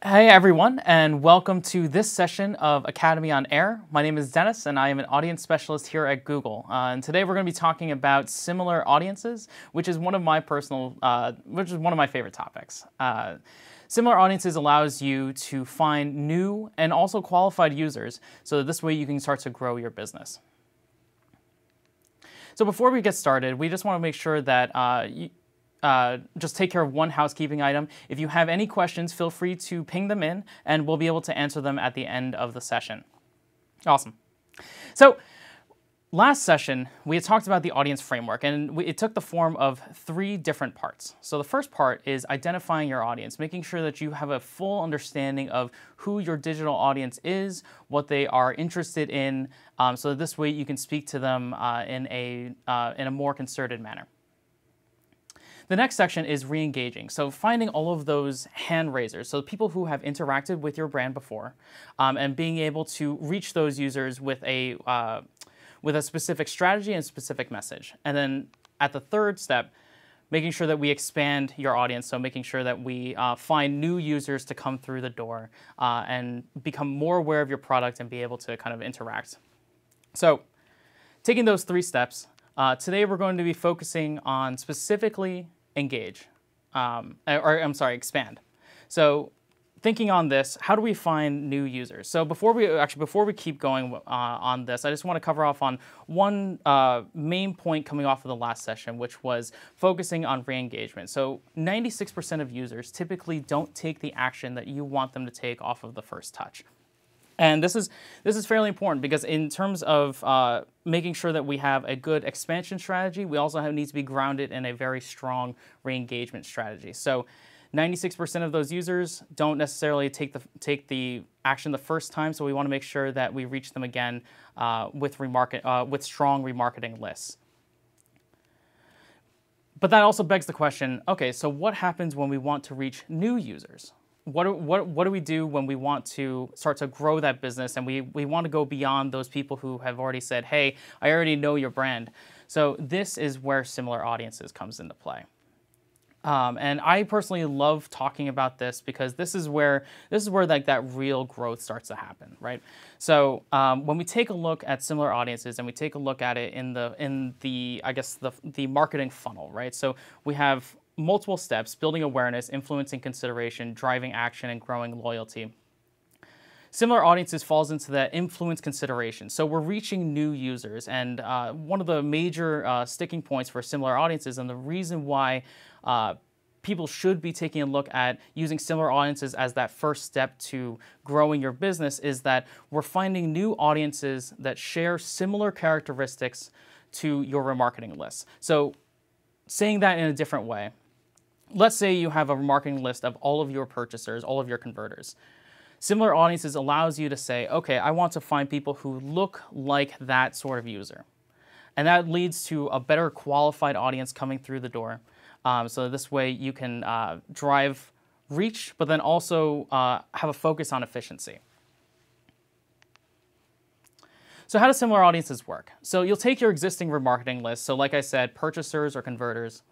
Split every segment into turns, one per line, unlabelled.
Hey everyone, and welcome to this session of Academy on Air. My name is Dennis, and I am an audience specialist here at Google. And today we're going to be talking about similar audiences, which is one of my favorite topics. Similar audiences allows you to find new and also qualified users, so that this way you can start to grow your business. So before we get started, we just want to make sure that just take care of one housekeeping item. If you have any questions, feel free to ping them in, and we'll be able to answer them at the end of the session. Awesome. So last session, we had talked about the audience framework, and it took the form of 3 different parts. So the first part is identifying your audience, making sure that you have a full understanding of who your digital audience is, what they are interested in, so that this way you can speak to them in a more concerted manner. The next section is re-engaging. So finding all of those hand raisers, so people who have interacted with your brand before, and being able to reach those users with a specific strategy and specific message. And then at the third step, making sure that we expand your audience, so making sure that we find new users to come through the door and become more aware of your product and be able to kind of interact. So taking those 3 steps, today we're going to be focusing on specifically expand. So thinking on this, how do we find new users? So before we keep going on this, I just want to cover off on one main point coming off of the last session, which was focusing on re-engagement. So 96% of users typically don't take the action that you want them to take off of the first touch. And this is fairly important because in terms of making sure that we have a good expansion strategy, we also need to be grounded in a very strong re-engagement strategy. So 96% of those users don't necessarily take the action the first time, so we want to make sure that we reach them again with strong remarketing lists. But that also begs the question, okay, so what happens when we want to reach new users? What do we do when we want to start to grow that business and we want to go beyond those people who have already said, hey, I already know your brand? So this is where similar audiences comes into play. And I personally love talking about this because this is where like that real growth starts to happen, right? So when we take a look at similar audiences and we take a look at it in the marketing funnel, right? So we have multiple steps: building awareness, influencing consideration, driving action, and growing loyalty. Similar audiences falls into that influence consideration. So we're reaching new users, and one of the major sticking points for similar audiences, and the reason why people should be taking a look at using similar audiences as that first step to growing your business, is that we're finding new audiences that share similar characteristics to your remarketing list. So saying that in a different way, let's say you have a remarketing list of all of your purchasers, all of your converters. Similar audiences allows you to say, okay, I want to find people who look like that sort of user. And that leads to a better qualified audience coming through the door. So this way you can drive reach, but then also have a focus on efficiency. So how do similar audiences work? So you'll take your existing remarketing list, so like I said, purchasers or converters,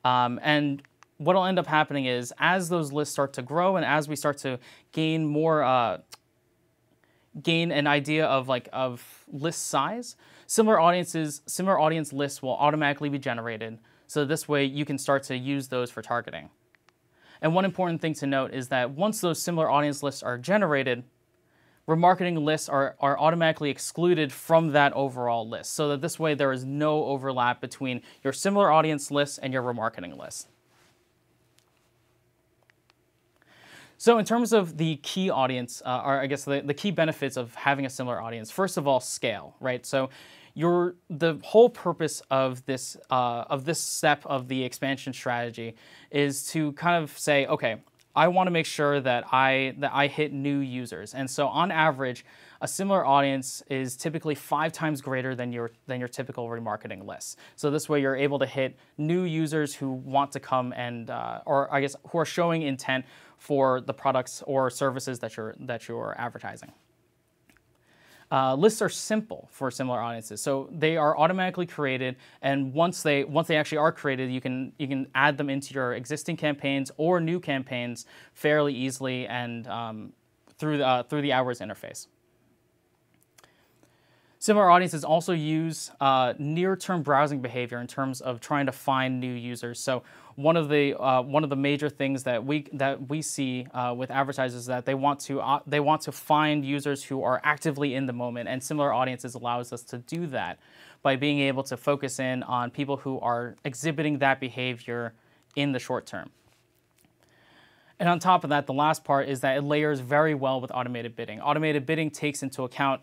and what will end up happening is as those lists start to grow and as we start to gain more, gain an idea of list size, similar audience lists will automatically be generated. So this way you can start to use those for targeting. And one important thing to note is that once those similar audience lists are generated, remarketing lists are automatically excluded from that overall list, so that this way there is no overlap between your similar audience lists and your remarketing list. So in terms of the key audience, or I guess the key benefits of having a similar audience, first of all, scale, right? So the whole purpose of this step of the expansion strategy is to kind of say, okay, I want to make sure that I hit new users. And so on average, a similar audience is typically 5 times greater than your typical remarketing list. So this way you're able to hit new users who want to come and, or I guess who are showing intent for the products or services that you're advertising. Lists are simple for similar audiences, so they are automatically created, and once they actually are created, you can add them into your existing campaigns or new campaigns fairly easily and through the Hours interface. Similar audiences also use near-term browsing behavior in terms of trying to find new users. So one of the major things that we see with advertisers is that they want to find users who are actively in the moment, and similar audiences allows us to do that by being able to focus in on people who are exhibiting that behavior in the short term. And on top of that, the last part is that it layers very well with automated bidding. Automated bidding takes into account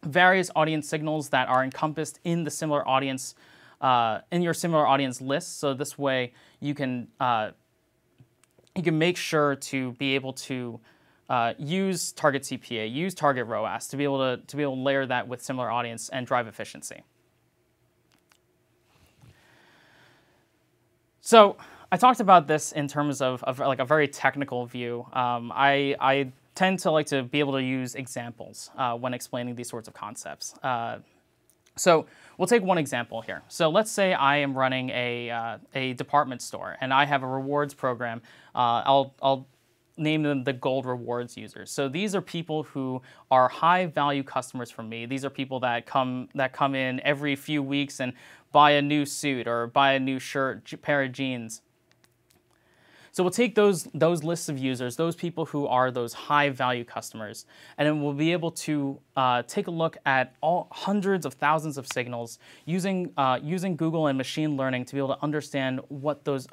various audience signals that are encompassed in the similar audience, in your similar audience list. So this way, you can make sure to be able to use target CPA, use target ROAS to be able to layer that with similar audience and drive efficiency. So I talked about this in terms of like a very technical view. I tend to like to be able to use examples when explaining these sorts of concepts. So we'll take one example here. So let's say I am running a department store and I have a rewards program. I'll name them the gold rewards users. So these are people who are high value customers for me. These are people that come in every few weeks and buy a new suit or buy a new shirt, pair of jeans. So we'll take those lists of users, those people who are those high value customers, and then we'll be able to take a look at all hundreds of thousands of signals using Google and machine learning to be able to understand what those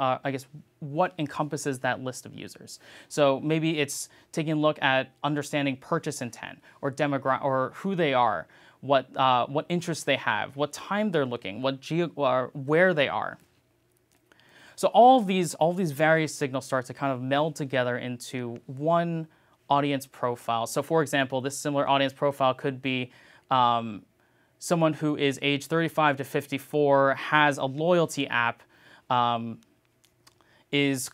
what encompasses that list of users. So maybe it's taking a look at understanding purchase intent or demographic or who they are, what interests they have, what time they're looking, where they are. So all of these various signals start to kind of meld together into one audience profile. So for example, this similar audience profile could be someone who is age 35 to 54, has a loyalty app, is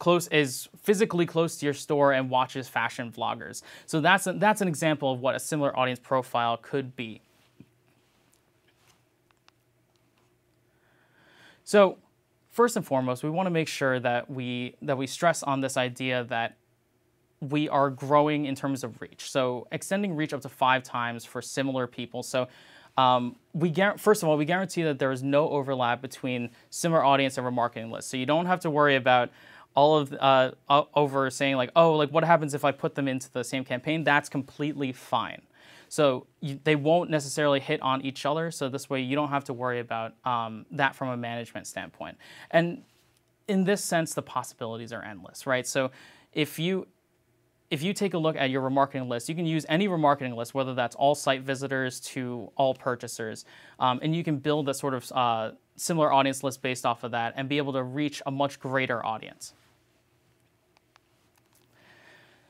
physically close to your store, and watches fashion vloggers. So that's an example of what a similar audience profile could be. So first and foremost, we want to make sure that we stress on this idea that we are growing in terms of reach. So extending reach up to 5 times for similar people. So first of all, we guarantee that there is no overlap between similar audience and remarketing lists. So you don't have to worry about all of over saying like, oh, like what happens if I put them into the same campaign? That's completely fine. So they won't necessarily hit on each other. So this way you don't have to worry about that from a management standpoint. And in this sense, the possibilities are endless, right? So if you take a look at your remarketing list, you can use any remarketing list, whether that's all site visitors to all purchasers, and you can build a sort of similar audience list based off of that and be able to reach a much greater audience.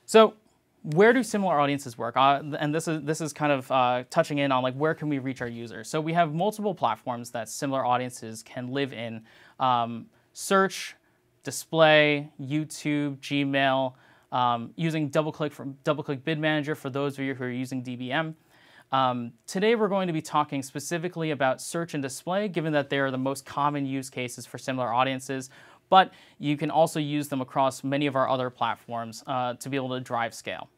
So where do similar audiences work? And this is kind of touching in on like where can we reach our users. So we have multiple platforms that similar audiences can live in: search, display, YouTube, Gmail, using DoubleClick Bid Manager for those of you who are using DBM. Today we're going to be talking specifically about search and display, given that they are the most common use cases for similar audiences. But you can also use them across many of our other platforms to be able to drive scale.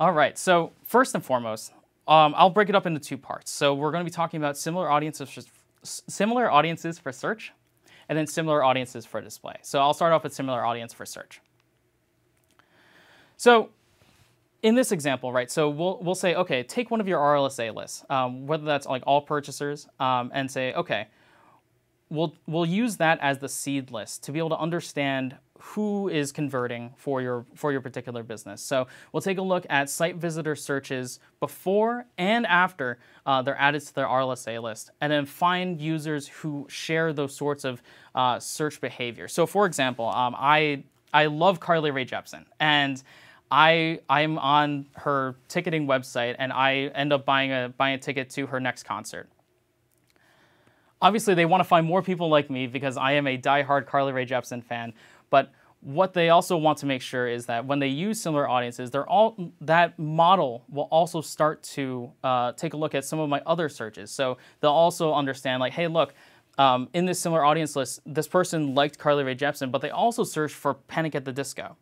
All right, so first and foremost, I'll break it up into 2 parts. So we're going to be talking about similar audiences for search, and then similar audiences for display. So I'll start off with similar audience for search. So in this example, right, so we'll say, okay, take one of your RLSA lists, whether that's like all purchasers, and say, okay, we'll use that as the seed list to be able to understand who is converting for your particular business. So we'll take a look at site visitor searches before and after they're added to their RLSA list, and then find users who share those sorts of search behavior. So for example, I love Carly Rae Jepsen, and I'm on her ticketing website, and I end up buying a ticket to her next concert. Obviously, they want to find more people like me because I am a diehard Carly Rae Jepsen fan. But what they also want to make sure is that when they use similar audiences, that model will also start to take a look at some of my other searches. So they'll also understand, like, hey, look, in this similar audience list, this person liked Carly Rae Jepsen, but they also searched for Panic at the Disco.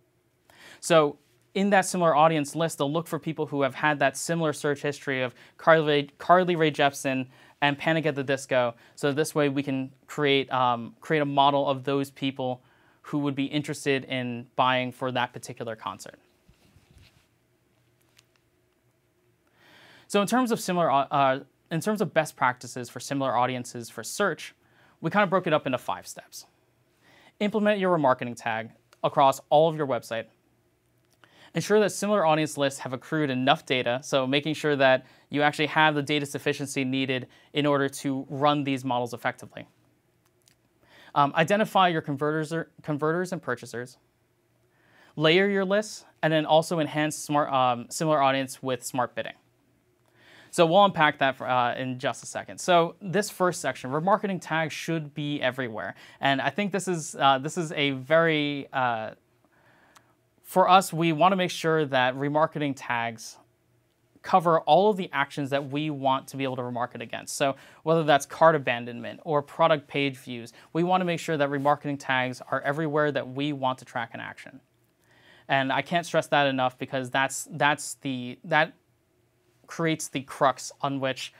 So in that similar audience list, they'll look for people who have had that similar search history of Carly Rae Jepsen and Panic at the Disco. So this way we can create a model of those people who would be interested in buying for that particular concert. So in terms of best practices for similar audiences for search, we kind of broke it up into 5 steps. Implement your remarketing tag across all of your website. Ensure that similar audience lists have accrued enough data, so making sure that you actually have the data sufficiency needed in order to run these models effectively. Identify your converters and purchasers. Layer your lists, and then also enhance similar audience with smart bidding. So we'll unpack that in just a second. So this first section, remarketing tags should be everywhere, and I think this is a very for us, we want to make sure that remarketing tags cover all of the actions that we want to be able to remarket against. So whether that's cart abandonment or product page views, we want to make sure that remarketing tags are everywhere that we want to track an action. And I can't stress that enough, because that creates the crux on which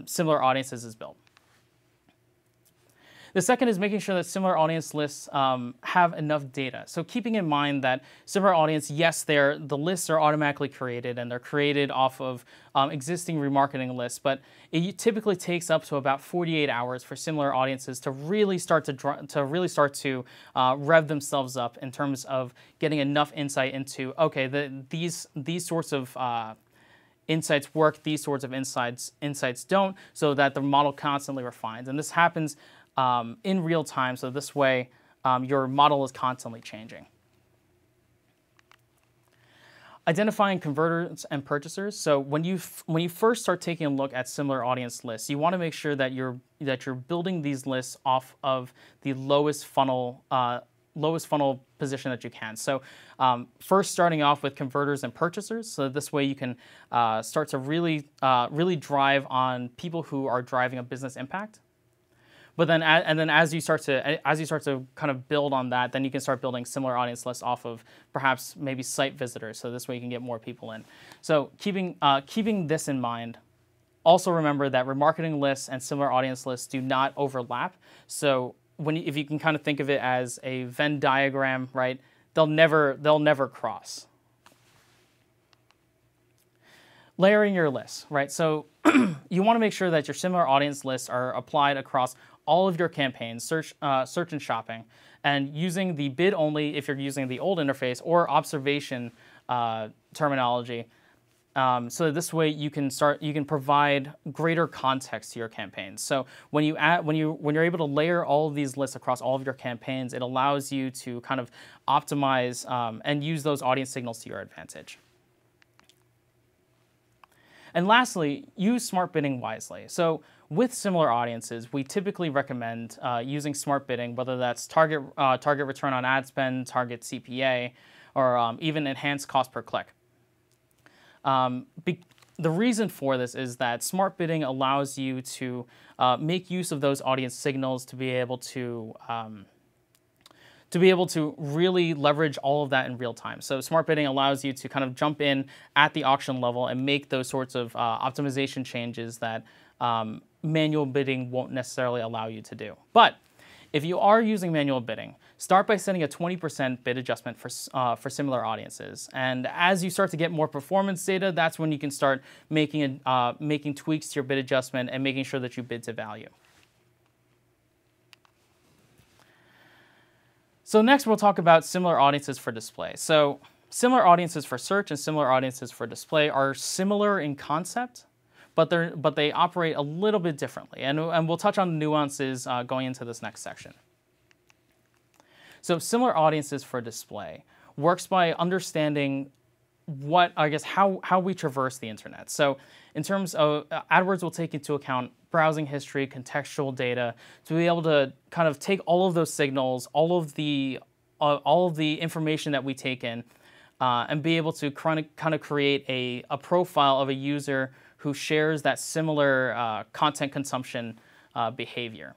similar audiences is built. The second is making sure that similar audience lists have enough data. So keeping in mind that similar audience, yes, the lists are automatically created and they're created off of existing remarketing lists, but it typically takes up to about 48 hours for similar audiences to really start to rev themselves up in terms of getting enough insight into, okay, these sorts of insights work, these sorts of insights don't, so that the model constantly refines. And this happens in real time, so this way your model is constantly changing. Identifying converters and purchasers. So when you first start taking a look at similar audience lists, you want to make sure that you're building these lists off of the lowest funnel position that you can. So first starting off with converters and purchasers, so this way you can start to really drive on people who are driving a business impact. But then, as you start to kind of build on that, then you can start building similar audience lists off of perhaps maybe site visitors. So this way you can get more people in. So keeping this in mind, also remember that remarketing lists and similar audience lists do not overlap. So if you can kind of think of it as a Venn diagram, right? They'll never cross. Layering your lists, right? So you want to make sure that your similar audience lists are applied across all of your campaigns, search and shopping, and using the bid only if you're using the old interface, or observation terminology. So this way you can provide greater context to your campaigns. So when you're able to layer all of these lists across all of your campaigns, it allows you to kind of optimize and use those audience signals to your advantage. And lastly, use smart bidding wisely. So with similar audiences, we typically recommend using smart bidding, whether that's target return on ad spend, target CPA, or even enhanced cost per click. The reason for this is that smart bidding allows you to make use of those audience signals to be able to really leverage all of that in real time. So smart bidding allows you to kind of jump in at the auction level and make those sorts of optimization changes that manual bidding won't necessarily allow you to do. But if you are using manual bidding, start by setting a 20% bid adjustment for similar audiences. And as you start to get more performance data, that's when you can start making tweaks to your bid adjustment and making sure that you bid to value. So next we'll talk about similar audiences for display. So similar audiences for search and similar audiences for display are similar in concept, but they operate a little bit differently. And we'll touch on the nuances going into this next section. So similar audiences for display works by understanding how we traverse the internet. So in terms of AdWords will take into account browsing history, contextual data, to be able to kind of take all of those signals, all of the all of the information that we take in, and be able to kind of create a profile of a user who shares that similar content consumption behavior.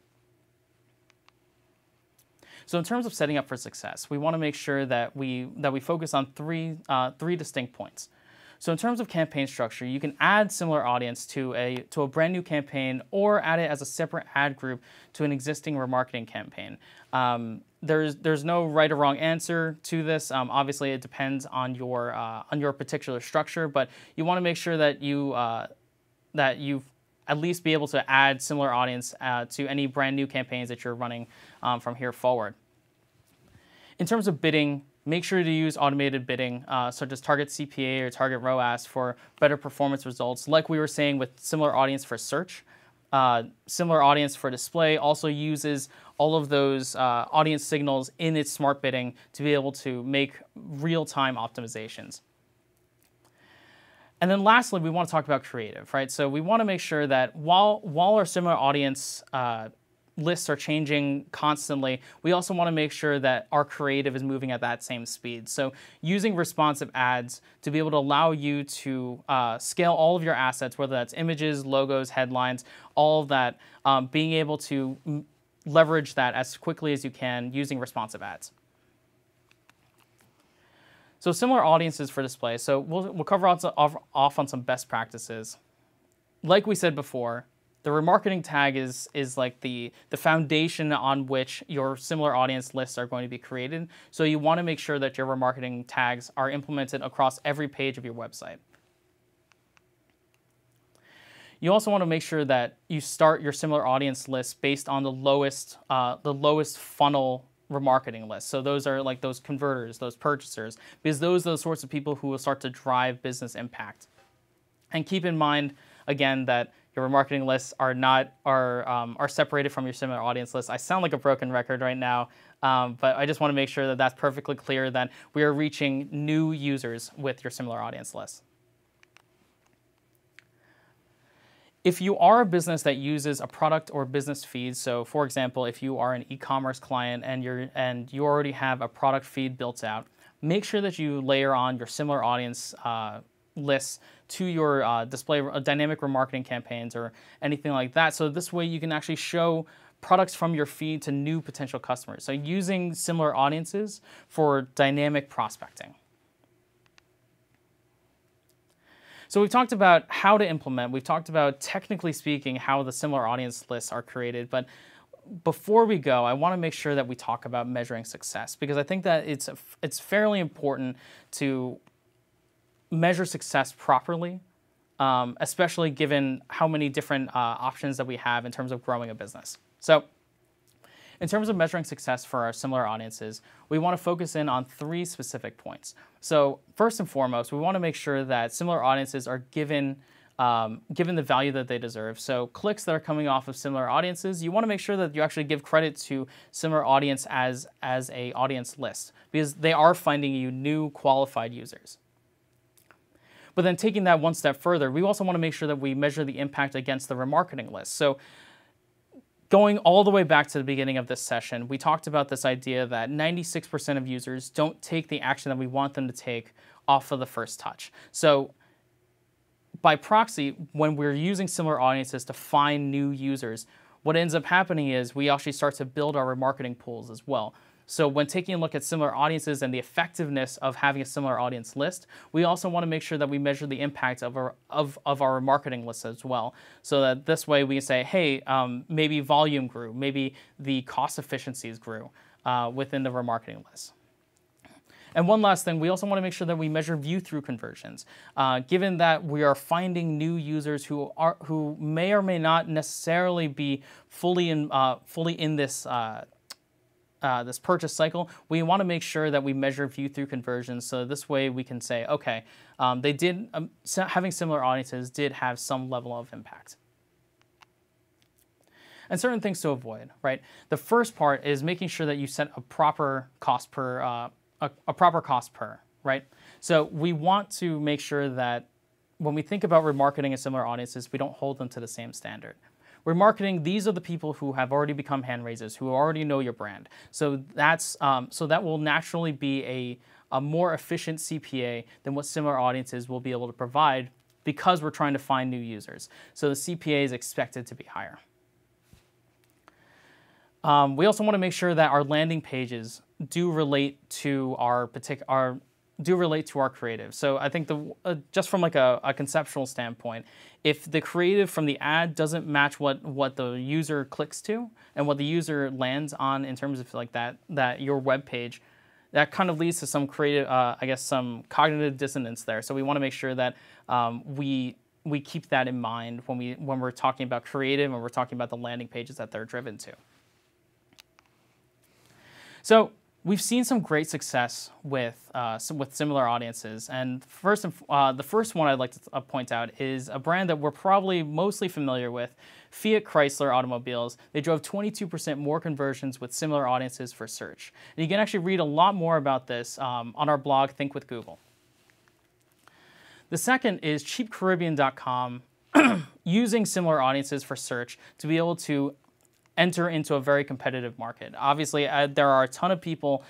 So in terms of setting up for success, we want to make sure that we focus on three distinct points. So in terms of campaign structure, you can add similar audience to a brand new campaign, or add it as a separate ad group to an existing remarketing campaign. There's no right or wrong answer to this. Obviously, it depends on your particular structure, but you want to make sure that you at least be able to add similar audience to any brand new campaigns that you're running from here forward. In terms of bidding, make sure to use automated bidding, such as target CPA or target ROAS, for better performance results. Like we were saying with similar audience for search, similar audience for display also uses all of those audience signals in its smart bidding to be able to make real-time optimizations. And then lastly, we want to talk about creative, right? So we want to make sure that while our similar audience lists are changing constantly, we also want to make sure that our creative is moving at that same speed. So using responsive ads to be able to allow you to scale all of your assets, whether that's images, logos, headlines, all of that, being able to leverage that as quickly as you can using responsive ads. So similar audiences for display. So we'll cover off on some best practices. Like we said before, the remarketing tag is like the foundation on which your similar audience lists are going to be created. So you want to make sure that your remarketing tags are implemented across every page of your website. You also want to make sure that you start your similar audience list based on the lowest funnel remarketing list. So those are like those converters, those purchasers, because those are the sorts of people who will start to drive business impact. And keep in mind, again, that your remarketing lists are separated from your similar audience list. I sound like a broken record right now, but I just want to make sure that that's perfectly clear that we are reaching new users with your similar audience list. If you are a business that uses a product or business feed, so for example, if you are an e-commerce client and you already have a product feed built out, make sure that you layer on your similar audience lists to your display dynamic remarketing campaigns or anything like that. So this way you can actually show products from your feed to new potential customers. So using similar audiences for dynamic prospecting. So we've talked about how to implement. We've talked about, technically speaking, how the similar audience lists are created. But before we go, I want to make sure that we talk about measuring success, because I think that it's fairly important to measure success properly, especially given how many different options that we have in terms of growing a business. So in terms of measuring success for our similar audiences, we want to focus in on 3 specific points. So first and foremost, we want to make sure that similar audiences are given the value that they deserve. So clicks that are coming off of similar audiences, you want to make sure that you actually give credit to similar audience as a audience list, because they are finding you new qualified users. But then taking that one step further, we also want to make sure that we measure the impact against the remarketing list. So going all the way back to the beginning of this session, we talked about this idea that 96% of users don't take the action that we want them to take off of the first touch. So by proxy, when we're using similar audiences to find new users, what ends up happening is we actually start to build our remarketing pools as well. So when taking a look at similar audiences and the effectiveness of having a similar audience list, we also want to make sure that we measure the impact of our remarketing list as well. So that this way we can say, hey, maybe volume grew, maybe the cost efficiencies grew within the remarketing list. And one last thing, we also want to make sure that we measure view-through conversions. Given that we are finding new users who may or may not necessarily be fully in this this purchase cycle, we want to make sure that we measure view-through conversions. So this way we can say, okay, having similar audiences did have some level of impact. And certain things to avoid, right? The first part is making sure that you set a proper cost per, right? So we want to make sure that when we think about remarketing and similar audiences, we don't hold them to the same standard. remarketing, these are the people who have already become hand raisers, who already know your brand. So so that will naturally be a more efficient CPA than what similar audiences will be able to provide, because we're trying to find new users. So the CPA is expected to be higher. We also want to make sure that our landing pages do relate to our creative. So I think just from like a conceptual standpoint, if the creative from the ad doesn't match what the user clicks to and what the user lands on in terms of like that your web page, that kind of leads to some creative, some cognitive dissonance there. So we want to make sure that we keep that in mind when we're talking about creative and we're talking about the landing pages that they're driven to. So we've seen some great success with similar audiences, and the first one I'd like to point out is a brand that we're probably mostly familiar with, Fiat Chrysler Automobiles. They drove 22% more conversions with similar audiences for search. And you can actually read a lot more about this on our blog, Think with Google. The second is CheapCaribbean.com using similar audiences for search to be able to enter into a very competitive market. Obviously, there are a ton of people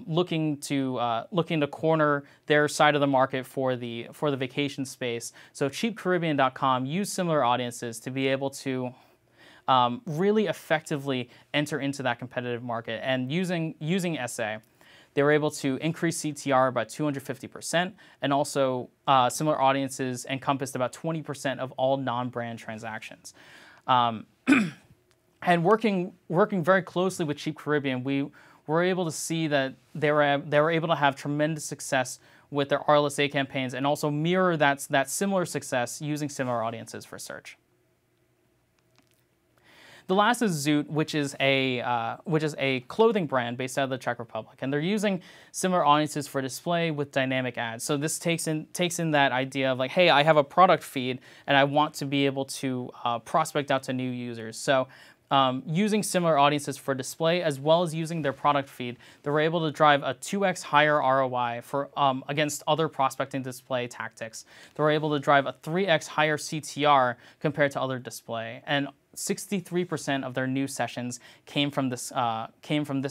looking to corner their side of the market for the vacation space. So CheapCaribbean.com use similar audiences to be able to really effectively enter into that competitive market. And using SA, they were able to increase CTR by 250%, and also similar audiences encompassed about 20% of all non-brand transactions. And working very closely with Cheap Caribbean, we were able to see that they were able to have tremendous success with their RLSA campaigns, and also mirror that similar success using similar audiences for search. The last is ZOOT, which is a clothing brand based out of the Czech Republic, and they're using similar audiences for display with dynamic ads. So this takes in that idea of like, hey, I have a product feed and I want to be able to prospect out to new users. So using similar audiences for display as well as using their product feed, they were able to drive a 2x higher ROI for against other prospecting display tactics. They were able to drive a 3x higher CTR compared to other display, and 63% of their new sessions came from this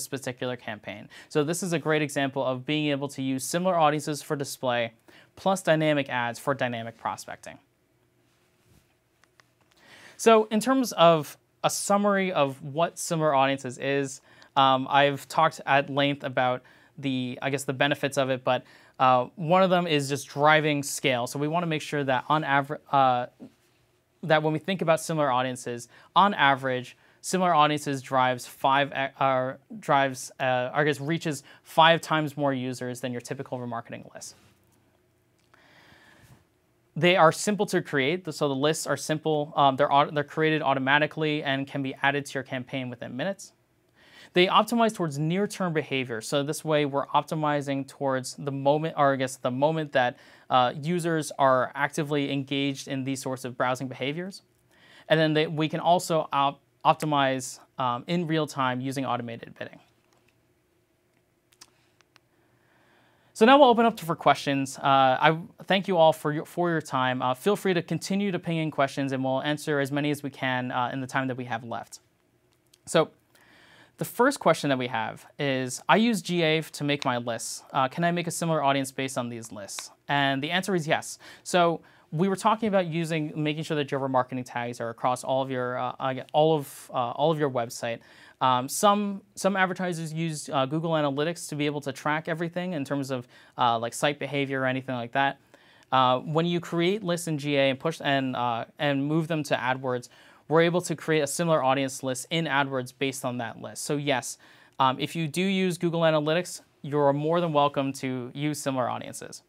particular campaign. So this is a great example of being able to use similar audiences for display plus dynamic ads for dynamic prospecting. So in terms of a summary of what similar audiences is, I've talked at length about the benefits of it, but one of them is just driving scale. So we want to make sure that on average, that when we think about similar audiences, on average, similar audiences reaches 5 times more users than your typical remarketing list. They are simple to create, so the lists are simple. They're created automatically and can be added to your campaign within minutes. They optimize towards near-term behavior, so this way we're optimizing towards the moment, or the moment that users are actively engaged in these sorts of browsing behaviors. And then we can also optimize in real time using automated bidding. So now we'll open up for questions. I thank you all for your time. Feel free to continue to ping in questions, and we'll answer as many as we can in the time that we have left. So the first question that we have is, I use GA to make my lists. Can I make a similar audience based on these lists? And the answer is yes. So we were talking about making sure that your remarketing tags are across all of your website. Some advertisers use Google Analytics to be able to track everything in terms of like site behavior or anything like that. When you create lists in GA and push and move them to AdWords, we're able to create a similar audience list in AdWords based on that list. So yes, if you do use Google Analytics, you're more than welcome to use similar audiences.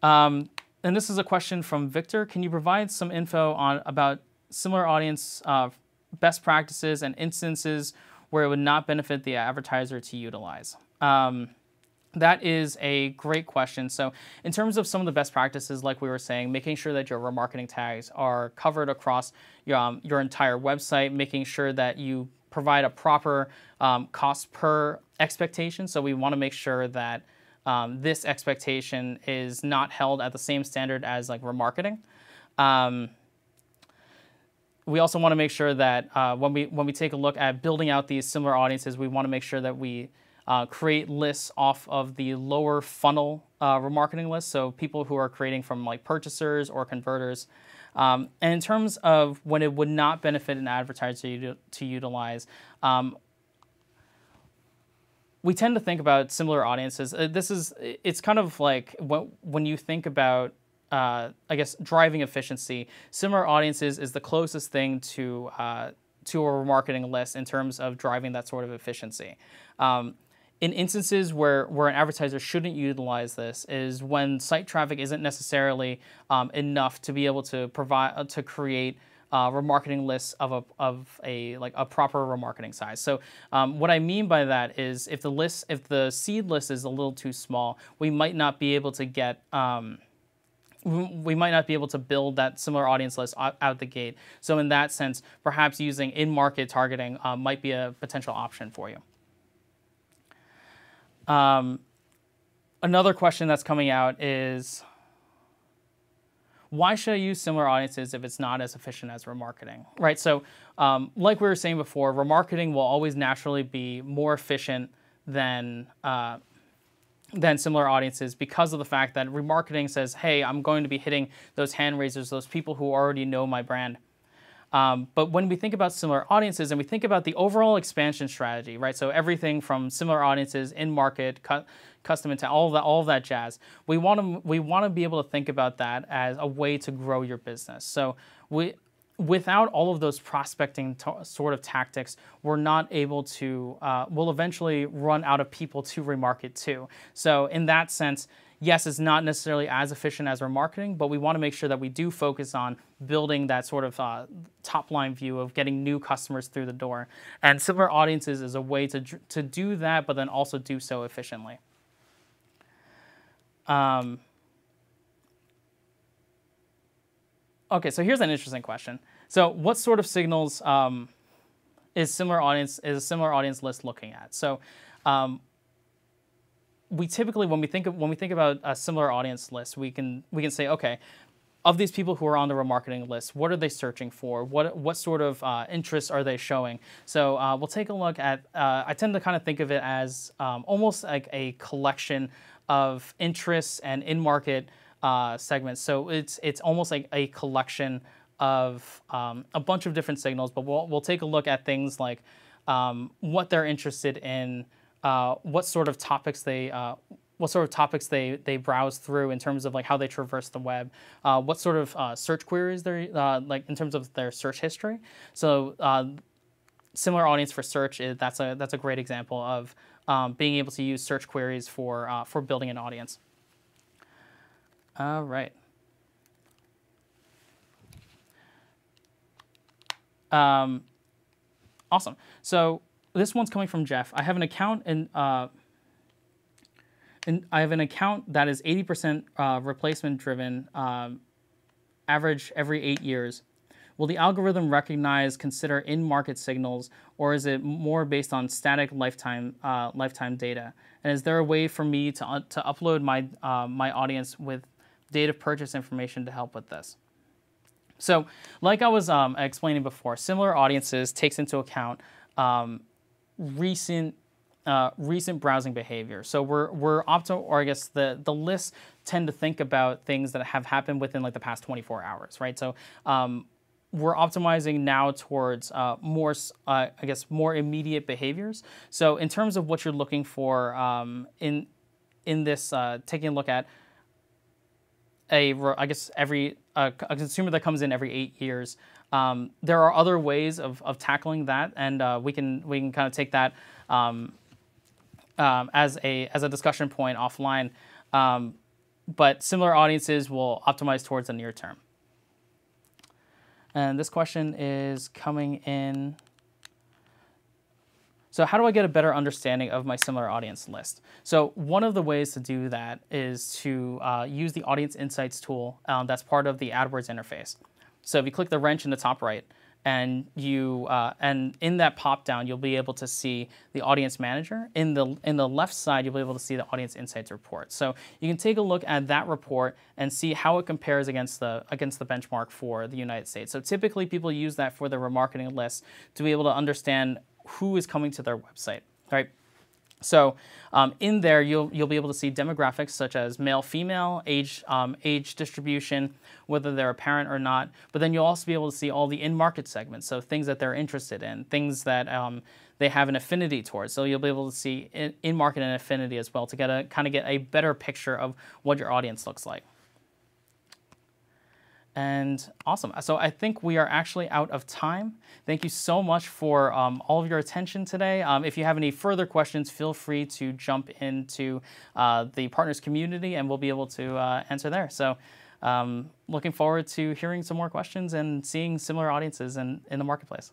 And this is a question from Victor. Can you provide some info about similar audience best practices and instances where it would not benefit the advertiser to utilize? That is a great question. So in terms of some of the best practices, like we were saying, making sure that your remarketing tags are covered across your entire website, making sure that you provide a proper cost per expectation. So we want to make sure that this expectation is not held at the same standard as like remarketing. we also want to make sure that when we take a look at building out these similar audiences, we want to make sure that we create lists off of the lower funnel remarketing lists, so people who are creating from like purchasers or converters. And in terms of when it would not benefit an advertiser to utilize, we tend to think about similar audiences. It's kind of like when you think about, I guess, driving efficiency, similar audiences is the closest thing to a remarketing list in terms of driving that sort of efficiency. In instances where an advertiser shouldn't utilize this is when site traffic isn't necessarily enough to be able to create remarketing lists of a proper remarketing size. So what I mean by that is if the seed list is a little too small, we might not be able to get we might not be able to build that similar audience list out the gate. So in that sense, perhaps using in-market targeting might be a potential option for you. Another question that's coming out is, why should I use similar audiences if it's not as efficient as remarketing, right? So like we were saying before, remarketing will always naturally be more efficient than similar audiences because of the fact that remarketing says, hey, I'm going to be hitting those hand raisers, those people who already know my brand. But when we think about similar audiences and we think about the overall expansion strategy, right? So everything from similar audiences, in-market, custom intent, all of that jazz. We want to be able to think about that as a way to grow your business. So without all of those prospecting sort of tactics, we're not able to. We'll eventually run out of people to remarket to. So in that sense, yes, it's not necessarily as efficient as remarketing, but we want to make sure that we do focus on building that sort of top-line view of getting new customers through the door. And similar audiences is a way to do that, but then also do so efficiently. Okay, so here's an interesting question. So what sort of signals is a similar audience list looking at? So we typically, when we think about a similar audience list, we can say, okay, of these people who are on the remarketing list, what are they searching for? What sort of interests are they showing? So we'll take a look at. I tend to kind of think of it as almost like a collection of interests and in-market segments. So it's almost like a collection of a bunch of different signals. But we'll take a look at things like what they're interested in. What sort of topics they browse through in terms of like how they traverse the web, what sort of search queries they're like in terms of their search history. So similar audience for search that's a great example of being able to use search queries for building an audience. All right. Awesome. So this one's coming from Jeff. I have an account and I have an account that is 80% replacement driven, average every 8 years. Will the algorithm consider in-market signals, or is it more based on static lifetime data? And is there a way for me to upload my my audience with date of purchase information to help with this? So, like I was explaining before, similar audiences takes into account recent browsing behavior. So or I guess the lists tend to think about things that have happened within like the past 24 hours, right? So we're optimizing now towards more immediate behaviors. So in terms of what you're looking for in this, taking a look at a consumer that comes in every 8 years. There are other ways of tackling that, and we can kind of take that as a discussion point offline. But similar audiences will optimize towards the near term. And this question is coming in. So how do I get a better understanding of my similar audience list? So one of the ways to do that is to use the Audience Insights tool that's part of the AdWords interface. So if you click the wrench in the top right and and in that pop down, you'll be able to see the audience manager. In the left side, you'll be able to see the audience insights report. So you can take a look at that report and see how it compares against the benchmark for the United States. So typically, people use that for their remarketing list to be able to understand who is coming to their website, right? So in there, you'll be able to see demographics such as male, female, age distribution, whether they're a parent or not. But then you'll also be able to see all the in-market segments, so things that they're interested in, things that they have an affinity towards. So you'll be able to see in-market and affinity as well to get a better picture of what your audience looks like. And awesome. So I think we are actually out of time. Thank you so much for all of your attention today. If you have any further questions, feel free to jump into the partners community and we'll be able to answer there. So looking forward to hearing some more questions and seeing similar audiences in the marketplace.